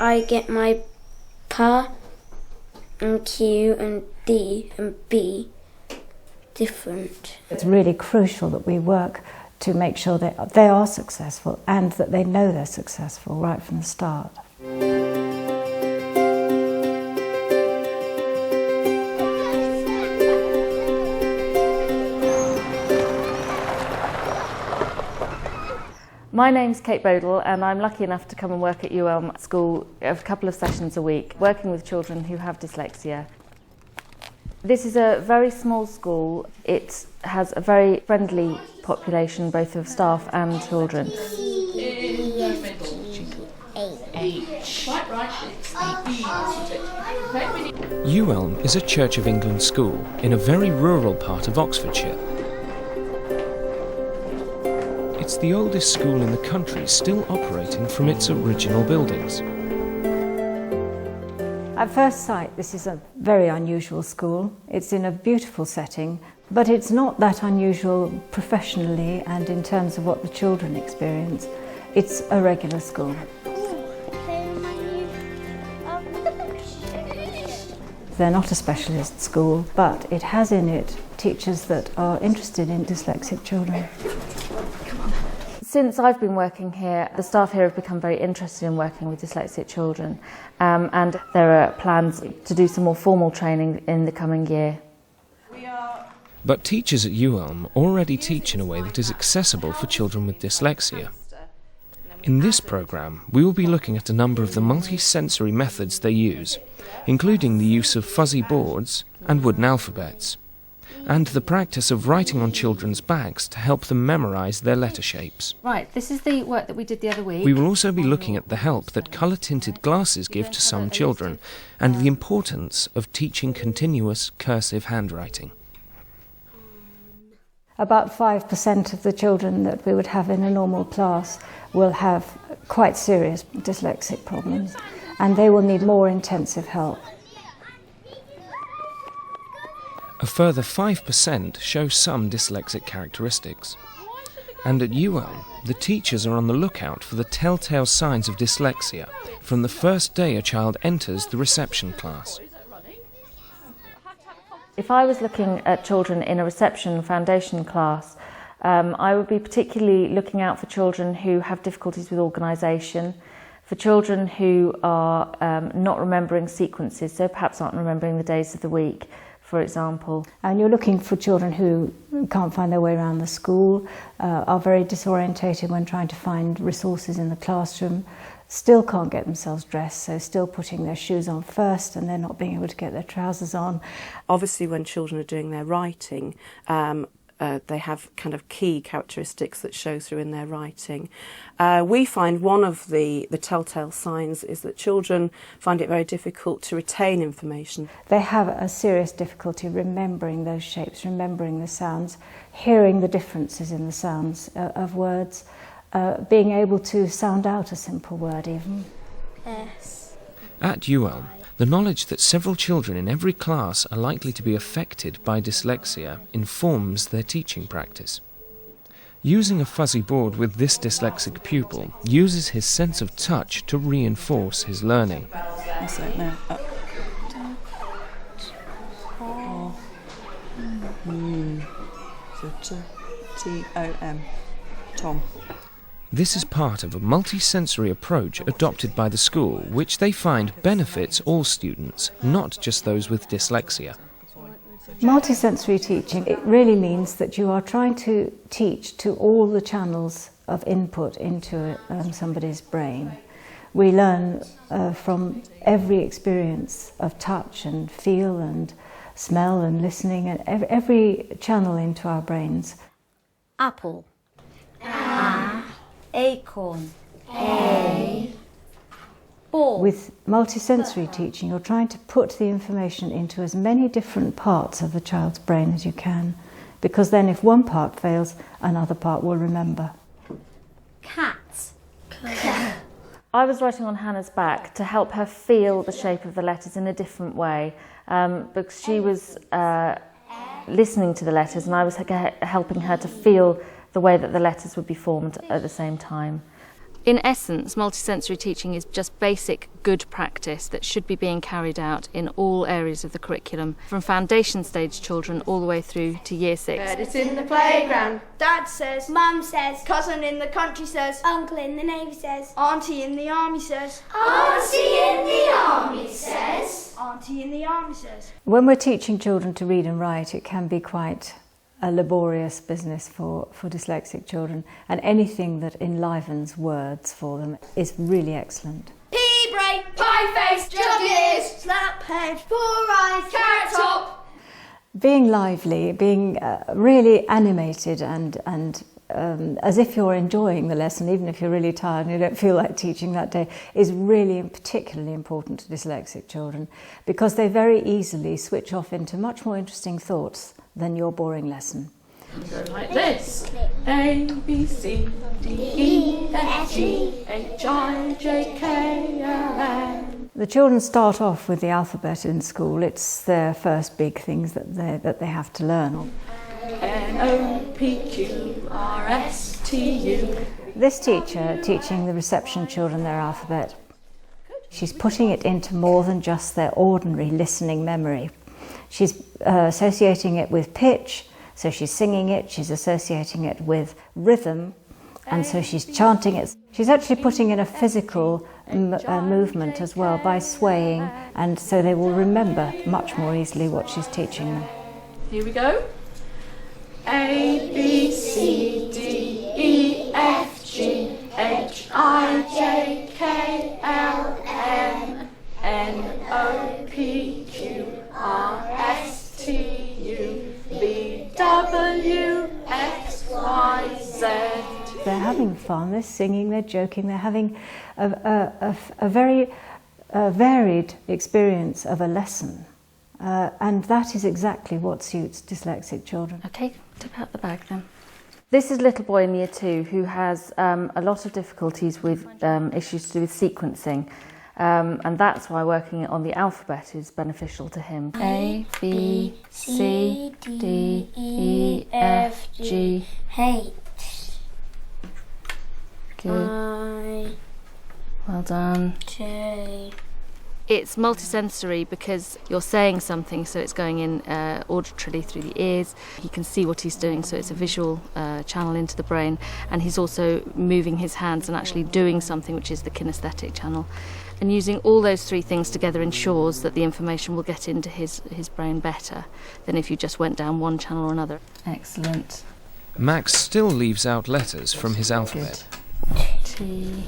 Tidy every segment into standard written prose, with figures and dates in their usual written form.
I get my pa and Q and D and B different. It's really crucial that we work to make sure that they are successful and that they know they're successful right from the start. My name's Kate Bodle and I'm lucky enough to come and work at UELM School a couple of sessions a week, working with children who have dyslexia. This is a very small school. It has a very friendly population, both of staff and children. UELM is a Church of England school in a very rural part of Oxfordshire. It's the oldest school in the country still operating from its original buildings. At first sight, this is a very unusual school. It's in a beautiful setting, but it's not that unusual professionally and in terms of what the children experience. It's a regular school. They're not a specialist school, but it has in it teachers that are interested in dyslexic children. Since I've been working here, the staff here have become very interested in working with dyslexic children, and there are plans to do some more formal training in the coming year. But teachers at UELM already teach in a way that is accessible for children with dyslexia. In this programme, we will be looking at a number of the multi-sensory methods they use, including the use of fuzzy boards and wooden alphabets, and the practice of writing on children's backs to help them memorise their letter shapes. Right, this is the work that we did the other week. We will also be looking at the help that colour-tinted glasses give to some children, and the importance of teaching continuous cursive handwriting. About 5% of the children that we would have in a normal class will have quite serious dyslexic problems, and they will need more intensive help. A further 5% show some dyslexic characteristics. And at UELM, the teachers are on the lookout for the telltale signs of dyslexia from the first day a child enters the reception class. If I was looking at children in a reception foundation class, I would be particularly looking out for children who have difficulties with organisation, for children who are not remembering sequences, so perhaps aren't remembering the days of the week, for example. And you're looking for children who can't find their way around the school, are very disorientated when trying to find resources in the classroom, still can't get themselves dressed, so still putting their shoes on first and then not being able to get their trousers on. Obviously, when children are doing their writing, they have kind of key characteristics that show through in their writing. We find one of the telltale signs is that children find it very difficult to retain information. They have a serious difficulty remembering those shapes, remembering the sounds, hearing the differences in the sounds of words, being able to sound out a simple word even. S. At UELM, the knowledge that several children in every class are likely to be affected by dyslexia informs their teaching practice. Using a fuzzy board with this dyslexic pupil uses his sense of touch to reinforce his learning. That's it, now up. So T-O-M. Tom. This is part of a multi-sensory approach adopted by the school, which they find benefits all students, not just those with dyslexia. Multisensory teaching, it really means that you are trying to teach to all the channels of input into somebody's brain. We learn from every experience of touch and feel and smell and listening, and every channel into our brains. Apple. Acorn. A. Ball. With multisensory teaching, you're trying to put the information into as many different parts of the child's brain as you can, because then if one part fails, another part will remember. Cat. I was writing on Hannah's back to help her feel the shape of the letters in a different way, because she was listening to the letters and I was helping her to feel the way that the letters would be formed at the same time. In essence, multisensory teaching is just basic good practice that should be being carried out in all areas of the curriculum, from foundation stage children all the way through to year 6. Bird is in the playground. Dad says. Mum says. Cousin in the country says. Uncle in the navy says. Auntie in the army says. Auntie in the army says. Auntie in the army says. When we're teaching children to read and write, it can be quite a laborious business for dyslexic children, and anything that enlivens words for them is really excellent. Pea brain, pie face, jug ears, Slap head. 4 eyes, carrot top. Being lively, being really animated and as if you're enjoying the lesson, even if you're really tired and you don't feel like teaching that day, is really particularly important to dyslexic children, because they very easily switch off into much more interesting thoughts than your boring lesson. Go like this. A, B, C, D, E, F, G, H, I, J, K, L, M. The children start off with the alphabet in school. It's their first big things that they have to learn. N, O, P, Q, R, S, T, U. This teacher, teaching the reception children their alphabet, she's putting it into more than just their ordinary listening memory. She's associating it with pitch, so she's singing it, she's associating it with rhythm, and so she's chanting it. She's actually putting in a physical movement as well by swaying, and so they will remember much more easily what she's teaching them. Here we go. A, B, C, D, E, F, G, H, I, J, K, L, M, N, O, P, Q, R, S, T, U, V, W, X, Y, Z. They're having fun, they're singing, they're joking, they're having a very varied experience of a lesson. And that is exactly what suits dyslexic children. Okay, tip out the bag then. This is a little boy in year 2 who has a lot of difficulties with issues to do with sequencing. And that's why working on the alphabet is beneficial to him. A, B, C, D, E, F, G, H. Good. I, Well done. J. It's multisensory because you're saying something, so it's going in auditorily through the ears. He can see what he's doing, so it's a visual channel into the brain. And he's also moving his hands and actually doing something, which is the kinesthetic channel. And using all those 3 things together ensures that the information will get into his brain better than if you just went down one channel or another. Excellent. Max still leaves out letters from his alphabet. T,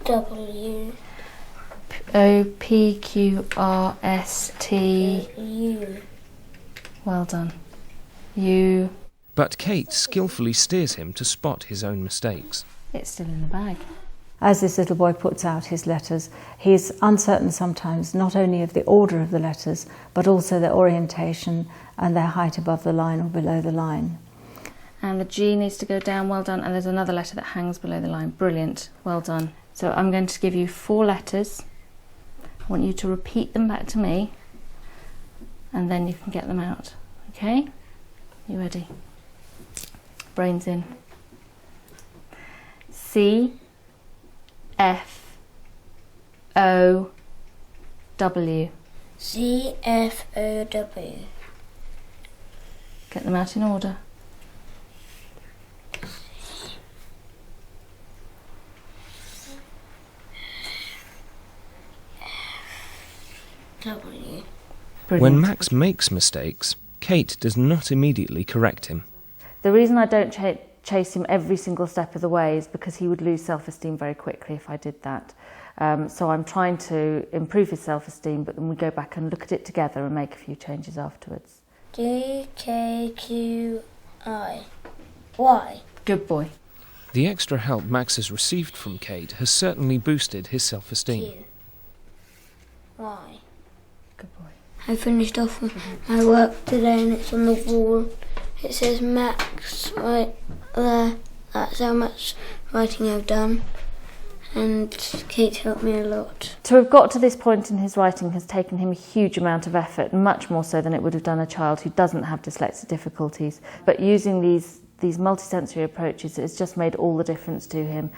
W. O, P, Q, R, S, T. U. Well done. U. But Kate skillfully steers him to spot his own mistakes. It's still in the bag. As this little boy puts out his letters, he's uncertain sometimes not only of the order of the letters, but also their orientation and their height above the line or below the line. And the G needs to go down, well done. And there's another letter that hangs below the line. Brilliant, well done. So I'm going to give you 4 letters. I want you to repeat them back to me, and then you can get them out. Okay? You ready? Brains in. C, F, O, W. C, F, O, W. Get them out in order. W. Brilliant. When Max makes mistakes, Kate does not immediately correct him. The reason I don't chase him every single step of the way is because he would lose self-esteem very quickly if I did that. So I'm trying to improve his self-esteem, but then we go back and look at it together and make a few changes afterwards. D, K, Q, I, Y. Good boy. The extra help Max has received from Kate has certainly boosted his self-esteem. Q, Y. Good boy. I finished off my work today and it's on the wall. It says Max right there. That's how much writing I've done. And Kate helped me a lot. To have got to this point in his writing has taken him a huge amount of effort, much more so than it would have done a child who doesn't have dyslexic difficulties. But using these these multisensory approaches has just made all the difference to him.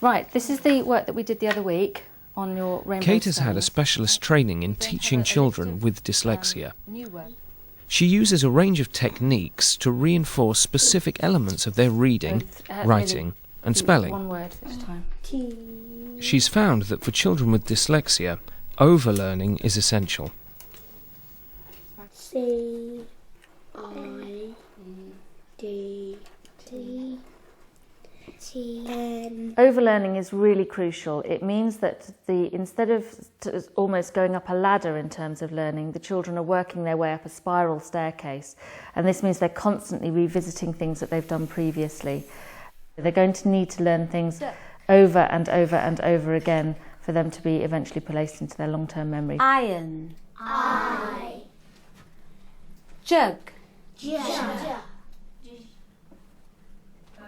Right, this is the work that we did the other week on your rainbow Kate has had a stones. specialist training in teaching children with dyslexia. New work. She uses a range of techniques to reinforce specific elements of their reading, writing and spelling. One word this time. She's found that for children with dyslexia, overlearning is essential. C I D T T N. Overlearning is really crucial. It means that instead of almost going up a ladder in terms of learning, the children are working their way up a spiral staircase, and this means they're constantly revisiting things that they've done previously. They're going to need to learn things over and over and over again for them to be eventually placed into their long-term memory. Iron. I Jug.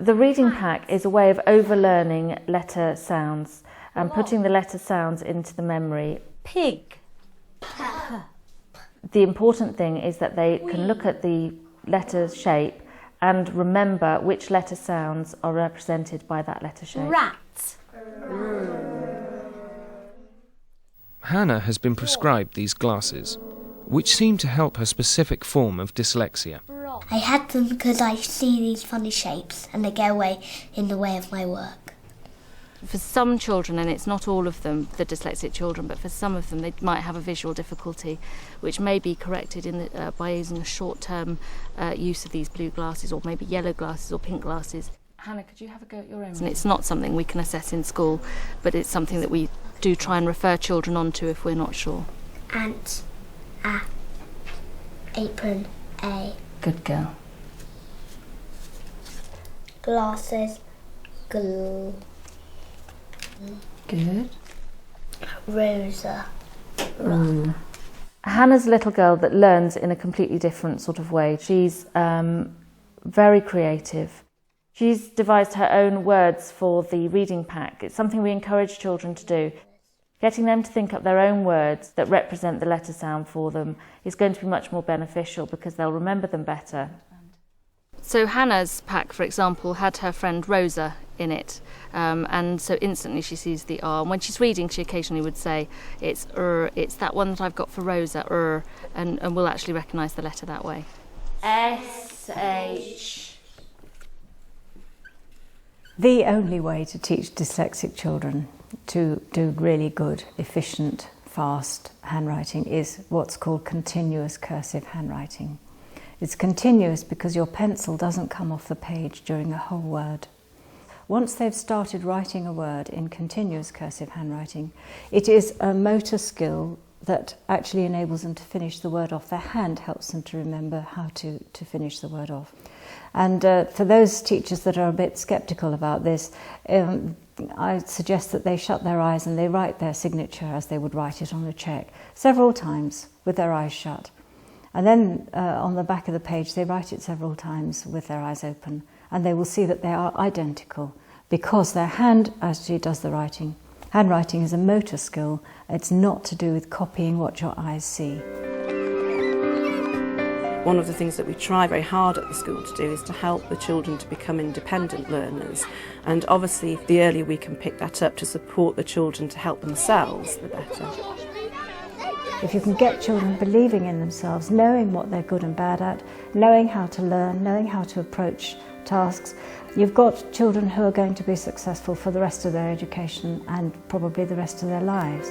The reading pack is a way of overlearning letter sounds and putting the letter sounds into the memory. Pig. The important thing is that they can look at the letter shape and remember which letter sounds are represented by that letter shape. Rat. Hannah has been prescribed these glasses, which seem to help her specific form of dyslexia. I had them because I see these funny shapes and they get away in the way of my work. For some children, and it's not all of them, the dyslexic children, but for some of them they might have a visual difficulty, which may be corrected by using a short-term use of these blue glasses, or maybe yellow glasses or pink glasses. Hannah, could you have a go at your own? And it's not something we can assess in school, but it's something that we do try and refer children onto if we're not sure. Ant, A, apron, A, Good girl. glasses, G, Good. Rosa. Hannah's a little girl that learns in a completely different sort of way. She's very creative. She's devised her own words for the reading pack. It's something we encourage children to do. Getting them to think up their own words that represent the letter sound for them is going to be much more beneficial because they'll remember them better. So Hannah's pack, for example, had her friend Rosa in it, and so instantly she sees the R. And when she's reading, she occasionally would say, it's that one that I've got for Rosa, and we'll actually recognise the letter that way. S-H. The only way to teach dyslexic children to do really good, efficient, fast handwriting is what's called continuous cursive handwriting. It's continuous because your pencil doesn't come off the page during a whole word. Once they've started writing a word in continuous cursive handwriting, it is a motor skill that actually enables them to finish the word off. Their hand helps them to remember how to finish the word off. And for those teachers that are a bit sceptical about this, I suggest that they shut their eyes and they write their signature as they would write it on a cheque several times with their eyes shut. And then on the back of the page they write it several times with their eyes open, and they will see that they are identical because their hand actually does the writing. Handwriting is a motor skill. It's not to do with copying what your eyes see. One of the things that we try very hard at the school to do is to help the children to become independent learners, and obviously the earlier we can pick that up to support the children to help themselves, the better. If you can get children believing in themselves, knowing what they're good and bad at, knowing how to learn, knowing how to approach tasks, you've got children who are going to be successful for the rest of their education and probably the rest of their lives.